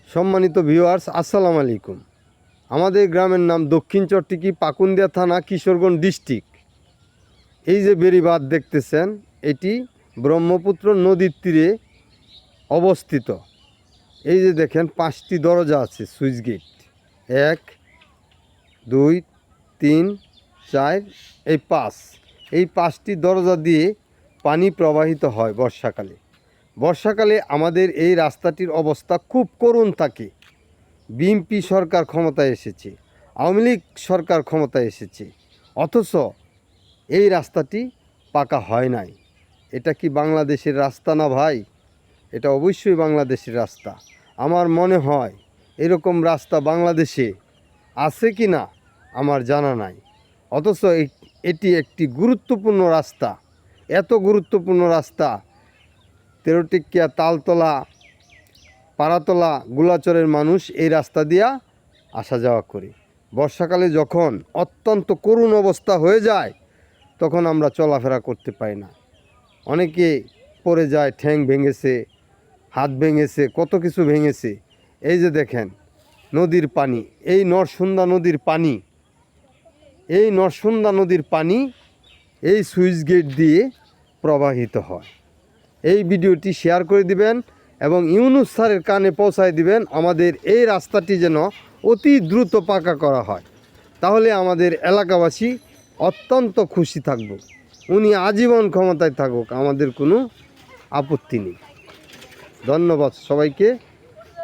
সম্মানিত ভিউয়ার্স, আসসালামু আলাইকুম। আমাদের গ্রামের নাম দক্ষিণ চরটিকি, পাকুন্দিয়া থানা, কিশোরগঞ্জ ডিস্ট্রিক্ট। এই যে বেড়িবাঁধ দেখতেছেন, এটি ব্রহ্মপুত্র নদীর তীরে অবস্থিত। এই যে দেখেন 5টি দরজা আছে, সুইচ গেট 1, 2, 3, 4, এই 5। এই 5টি দরজা দিয়ে পানি প্রবাহিত হয় বর্ষাকালে। বর্ষাকালে আমাদের এই রাস্তাটির অবস্থা খুব করুণ থাকে। বিএনপি সরকার ক্ষমতায় এসেছে, আওয়ামী লীগ সরকার ক্ষমতায় এসেছে, অথচ এই রাস্তাটি পাকা হয় নাই। এটা কি বাংলাদেশের রাস্তা না ভাই? এটা অবশ্যই বাংলাদেশের রাস্তা। আমার মনে হয় এরকম রাস্তা বাংলাদেশে আছে কি না আমার জানা নাই, অথচ এটি একটি গুরুত্বপূর্ণ রাস্তা। এত গুরুত্বপূর্ণ রাস্তা, তেরোটিকিয়া, তালতলা, পাড়াতলা, গুলাচরের মানুষ এই রাস্তা দিয়া আসা যাওয়া করে। বর্ষাকালে যখন অত্যন্ত করুণ অবস্থা হয়ে যায়, তখন আমরা চলাফেরা করতে পারি না। অনেকে পড়ে যায়, ঠ্যাং ভেঙেছে, হাত ভেঙেছে, কত কিছু ভেঙেছে। এই যে দেখেন নদীর পানি, এই নরসুন্দা নদীর পানি, এই নরসুন্দা নদীর পানি এই সুইচ গেট দিয়ে প্রবাহিত হয়। এই ভিডিওটি শেয়ার করে দিবেন এবং ইউনুস স্যারের কানে পৌঁছায় দিবেন, আমাদের এই রাস্তাটি যেন অতি দ্রুত পাকা করা হয়। তাহলে আমাদের এলাকাবাসী অত্যন্ত খুশি থাকব। উনি আজীবন ক্ষমতায় থাকুক, আমাদের কোনো আপত্তি নেই। ধন্যবাদ সবাইকে।